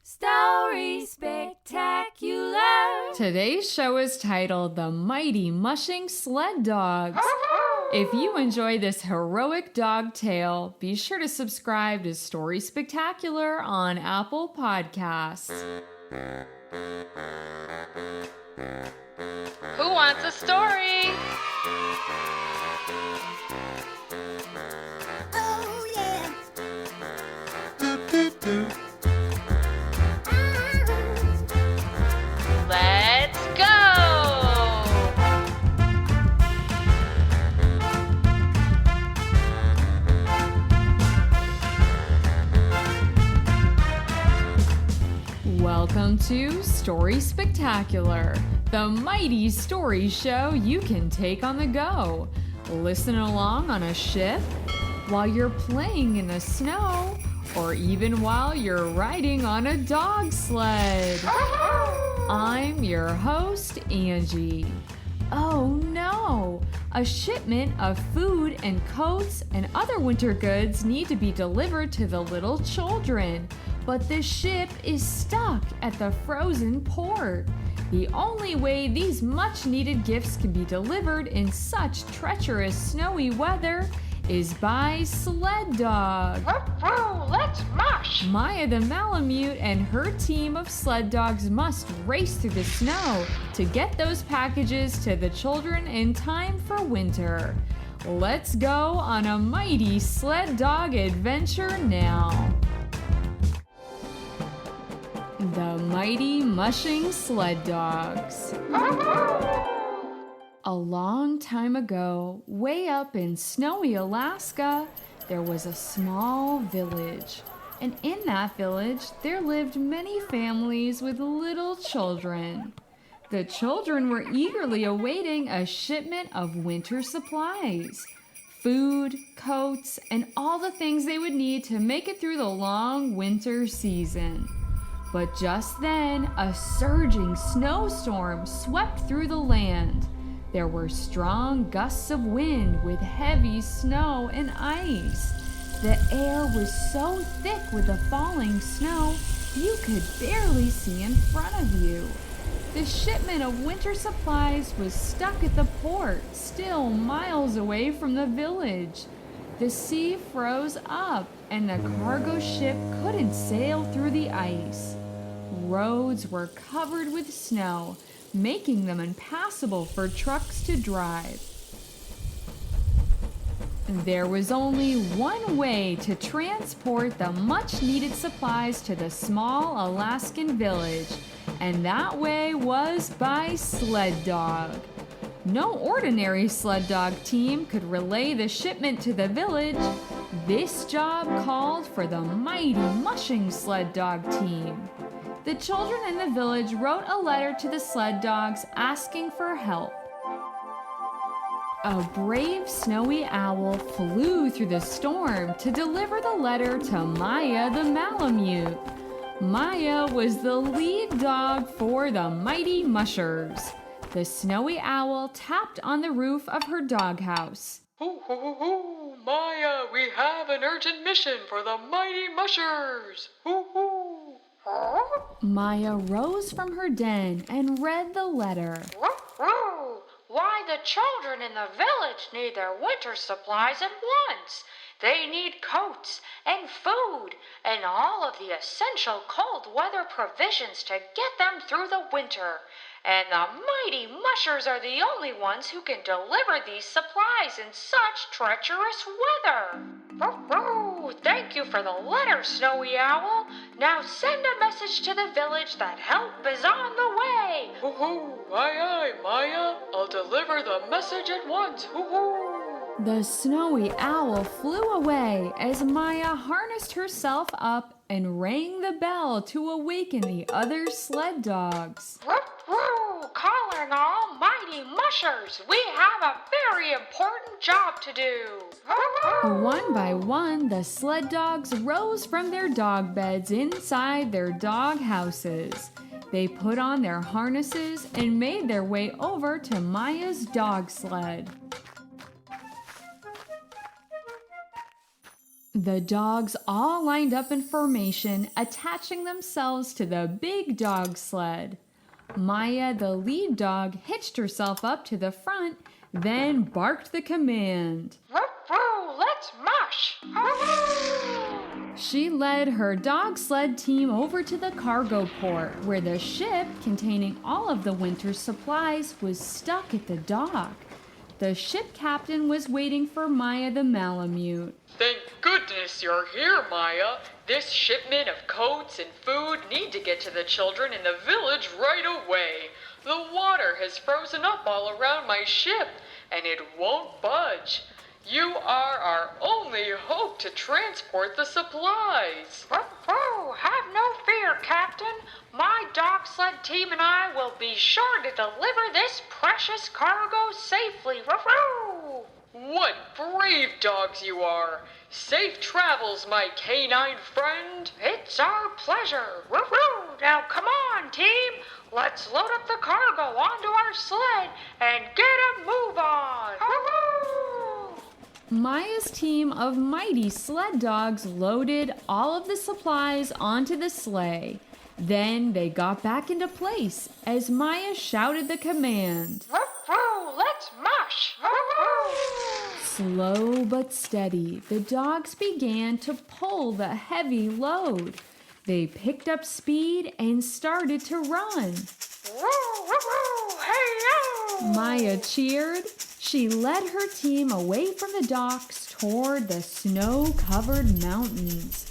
Story Spectacular! Today's show is titled The Mighty Mushing Sled-Dogs. If you enjoy this heroic dog tale, be sure to subscribe to Story Spectacular on Apple Podcasts. Who wants a story? Oh, yeah! Let's go! Welcome to Story Spectacular, the mighty story show you can take on the go. Listen along on a ship, while you're playing in the snow, or even while you're riding on a dog sled. I'm your host, Angie. Oh no! A shipment of food and coats and other winter goods need to be delivered to the little children, but the ship is stuck at the frozen port. The only way these much-needed gifts can be delivered in such treacherous snowy weather is by sled dog. Let's mush! Maya the Malamute and her team of sled dogs must race through the snow to get those packages to the children in time for winter. Let's go on a mighty sled dog adventure now. The Mighty Mushing Sled Dogs. A long time ago, way up in snowy Alaska, there was a small village. And in that village, there lived many families with little children. The children were eagerly awaiting a shipment of winter supplies, food, coats, and all the things they would need to make it through the long winter season. But just then, a surging snowstorm swept through the land. There were strong gusts of wind with heavy snow and ice. The air was so thick with the falling snow, you could barely see in front of you. The shipment of winter supplies was stuck at the port, still miles away from the village. The sea froze up, and the cargo ship couldn't sail through the ice. Roads were covered with snow, making them impassable for trucks to drive. There was only one way to transport the much-needed supplies to the small Alaskan village, and that way was by sled dog. No ordinary sled dog team could relay the shipment to the village. This job called for the mighty Mushing Sled Dog team. The children in the village wrote a letter to the sled dogs asking for help. A brave snowy owl flew through the storm to deliver the letter to Maya the Malamute. Maya was the lead dog for the mighty mushers. The snowy owl tapped on the roof of her doghouse. Hoo, hoo, hoo, hoo, Maya, we have an urgent mission for the mighty mushers. Hoo, hoo. Maya rose from her den and read the letter. Why, the children in the village need their winter supplies at once. They need coats and food and all of the essential cold weather provisions to get them through the winter. And the mighty mushers are the only ones who can deliver these supplies in such treacherous weather. Thank you for the letter, Snowy Owl. Now send a message to the village that help is on the way. Hoo, hoo, aye, aye, Maya. I'll deliver the message at once. Hoo, hoo. The snowy owl flew away as Maya harnessed herself up and rang the bell to awaken the other sled dogs. Calling all mighty mushers, we have a very important job to do. One by one, the sled dogs rose from their dog beds inside their dog houses. They put on their harnesses and made their way over to Maya's dog sled. The dogs all lined up in formation, attaching themselves to the big dog sled. Maya, the lead dog, hitched herself up to the front, then barked the command. Woo-woo, let's mush! She led her dog sled team over to the cargo port, where the ship containing all of the winter's supplies was stuck at the dock. The ship captain was waiting for Maya the Malamute. Thank goodness you're here, Maya. This shipment of coats and food need to get to the children in the village right away. The water has frozen up all around my ship, and it won't budge. You are our only hope to transport the supplies. Woo-woo, have no fear, Captain. My dog sled team and I will be sure to deliver this precious cargo safely. Woo-woo! What brave dogs you are! Safe travels, my canine friend! It's our pleasure. Woo-woo! Now come on, team. Let's load up the cargo onto our sled and get a move on. Woo-woo! Maya's team of mighty sled dogs loaded all of the supplies onto the sleigh. Then they got back into place as Maya shouted the command. Woo-woo, let's mush! Woo-woo! Slow but steady, the dogs began to pull the heavy load. They picked up speed and started to run. Woo-woo-woo, hey-yo! Maya cheered. She led her team away from the docks toward the snow-covered mountains.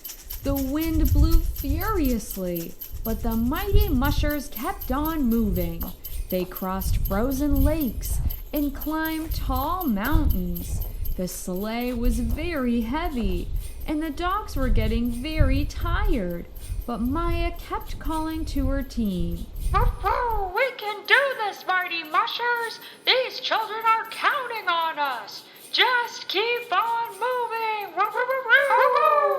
The wind blew furiously, but the mighty mushers kept on moving. They crossed frozen lakes and climbed tall mountains. The sleigh was very heavy, and the dogs were getting very tired, but Maya kept calling to her team. Woo-woo, we can do this, mighty mushers! These children are counting on us! Just keep on moving! Woo-woo-woo-woo!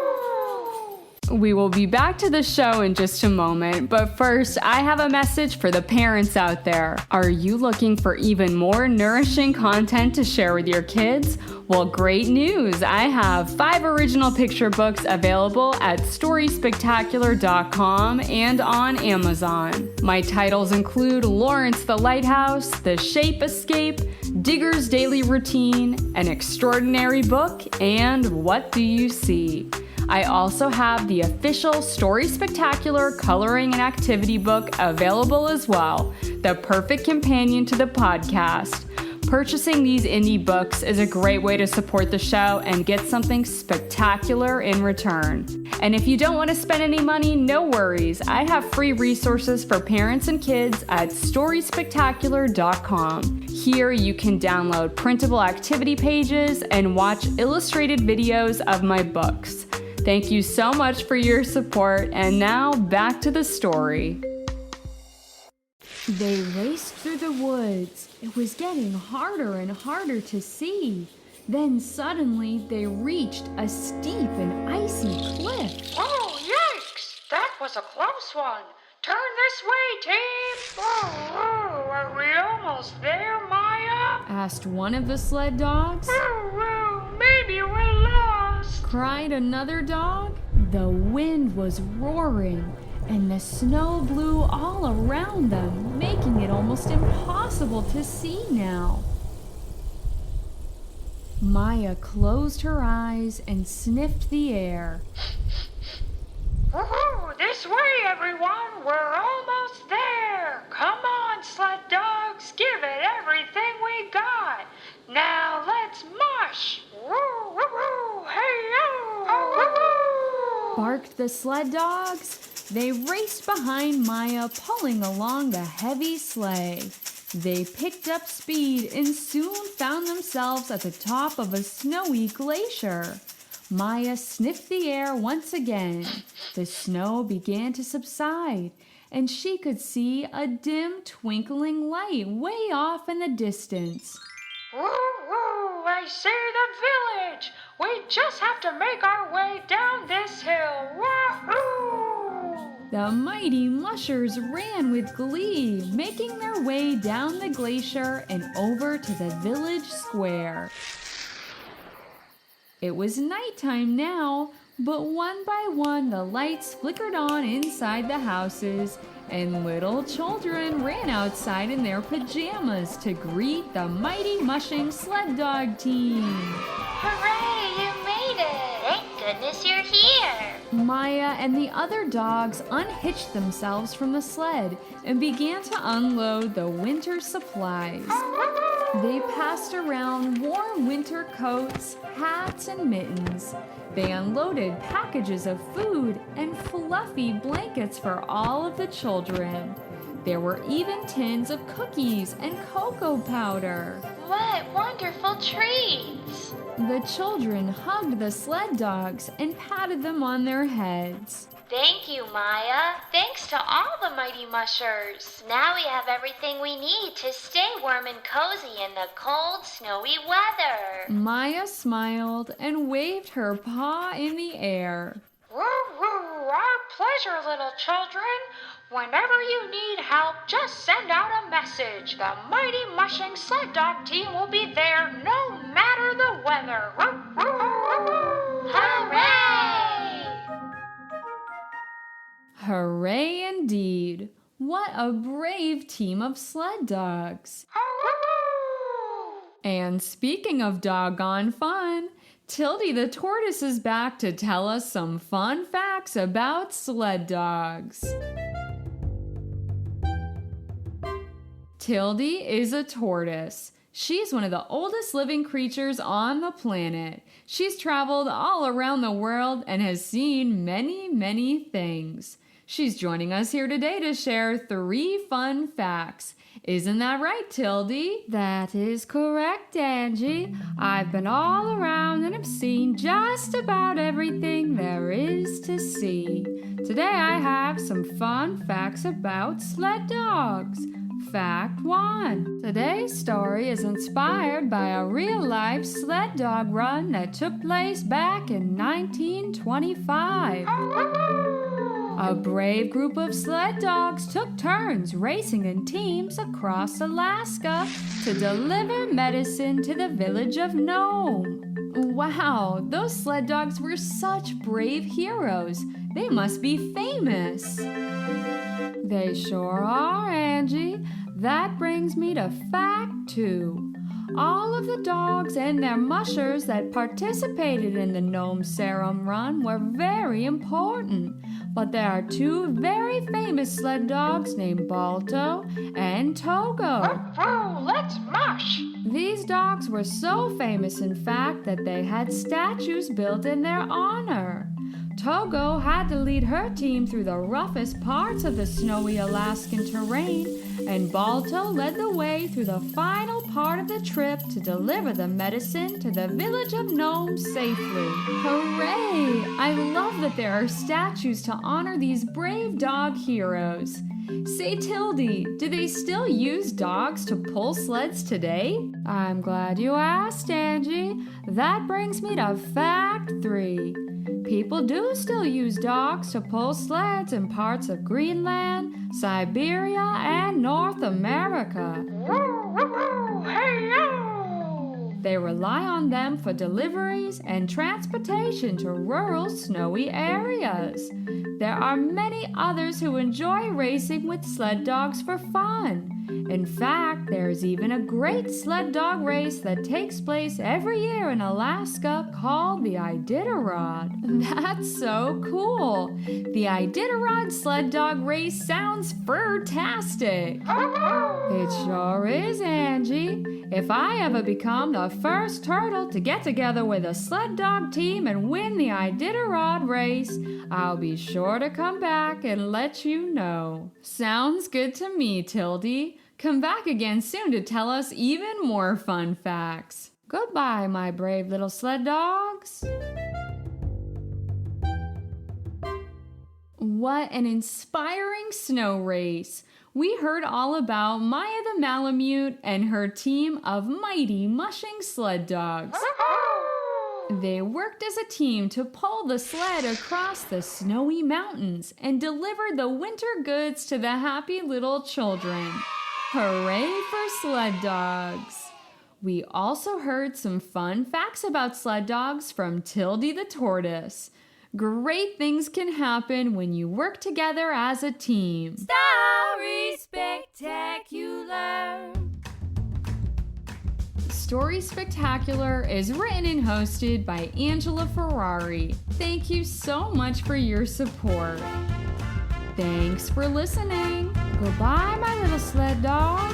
We will be back to the show in just a moment, but first, I have a message for the parents out there. Are you looking for even more nourishing content to share with your kids? Well, great news! I have 5 original picture books available at StorySpectacular.com and on Amazon. My titles include Lawrence the Lighthouse, The Shape Escape, Digger's Daily Routine, An Extraordinary Book, and What Do You See? I also have the official Story Spectacular coloring and activity book available as well, the perfect companion to the podcast. Purchasing these indie books is a great way to support the show and get something spectacular in return. And if you don't want to spend any money, no worries. I have free resources for parents and kids at StorySpectacular.com. Here you can download printable activity pages and watch illustrated videos of my books. Thank you so much for your support, and now back to the story. They raced through the woods. It was getting harder and harder to see. Then suddenly they reached a steep and icy cliff. Oh, yikes! That was a close one. Turn this way, team! Woo-woo, are we almost there, Maya? Asked one of the sled dogs. Woo-woo, maybe we're lost. Cried another dog. The wind was roaring, and the snow blew all around them, making it almost impossible to see now. Maya closed her eyes and sniffed the air. Woohoo! This way, everyone! We're almost there! Come on, sled dogs! Give it everything we got! Now let's mush! Woo, woo, woo! Hey-yo! Woo-woo! Barked the sled dogs. They raced behind Maya, pulling along the heavy sleigh. They picked up speed and soon found themselves at the top of a snowy glacier. Maya sniffed the air once again. The snow began to subside, and she could see a dim twinkling light way off in the distance. Woo, woo! I see the village! We just have to make our way down this hill! Woo-hoo! The mighty mushers ran with glee, making their way down the glacier and over to the village square. It was nighttime now, but one by one the lights flickered on inside the houses, and little children ran outside in their pajamas to greet the mighty Mushing Sled Dog team. Hooray, you made it! Thank goodness you're here! Maya and the other dogs unhitched themselves from the sled and began to unload the winter supplies. They passed around warm winter coats, hats, and mittens. They unloaded packages of food and fluffy blankets for all of the children. There were even tins of cookies and cocoa powder. What wonderful treats! The children hugged the sled dogs and patted them on their heads. Thank you, Maya. Thanks to all the mighty mushers. Now we have everything we need to stay warm and cozy in the cold, snowy weather. Maya smiled and waved her paw in the air. Woo woo, our pleasure, little children. Whenever you need help, just send out a message. The mighty Mushing Sled Dog team will be there no matter the weather. Woo, woo, woo, woo. Hooray! Hooray indeed! What a brave team of sled dogs! And speaking of doggone fun, Tildy the tortoise is back to tell us some fun facts about sled dogs. Tildy is a tortoise. She's one of the oldest living creatures on the planet. She's traveled all around the world and has seen many, many things. She's joining us here today to share 3 fun facts. Isn't that right, Tildy? That is correct, Angie. I've been all around and have seen just about everything there is to see. Today I have some fun facts about sled dogs. Fact 1. Today's story is inspired by a real-life sled dog run that took place back in 1925. A brave group of sled dogs took turns racing in teams across Alaska to deliver medicine to the village of Nome. Wow, those sled dogs were such brave heroes. They must be famous. They sure are, Angie. That brings me to fact 2. All of the dogs and their mushers that participated in the Nome Serum Run were very important. But there are 2 very famous sled dogs named Balto and Togo. Woo, let's mush! These dogs were so famous, in fact, that they had statues built in their honor. Togo had to lead her team through the roughest parts of the snowy Alaskan terrain, and Balto led the way through the final part of the trip to deliver the medicine to the village of Nome safely. Hooray! I love that there are statues to honor these brave dog heroes. Say, Tildy, do they still use dogs to pull sleds today? I'm glad you asked, Angie. That brings me to fact 3. People do still use dogs to pull sleds in parts of Greenland, Siberia, and North America. Woo, woo, woo, hey-yo! They rely on them for deliveries and transportation to rural, snowy areas. There are many others who enjoy racing with sled dogs for fun. In fact, there is even a great sled dog race that takes place every year in Alaska called the Iditarod. That's so cool. The Iditarod sled dog race sounds fantastic. It sure is, Angie. If I ever become the first turtle to get together with a sled dog team and win the Iditarod race, I'll be sure to come back and let you know. Sounds good to me, Tildy. Come back again soon to tell us even more fun facts. Goodbye, my brave little sled dogs. What an inspiring snow race. We heard all about Maya the Malamute and her team of mighty Mushing Sled dogs. They worked as a team to pull the sled across the snowy mountains and deliver the winter goods to the happy little children. Hooray for sled dogs! We also heard some fun facts about sled dogs from Tildy the tortoise. Great things can happen when you work together as a team. Story Spectacular. Story Spectacular is written and hosted by Angela Ferrari. Thank you so much for your support. Thanks for listening. Goodbye, my little sled dog.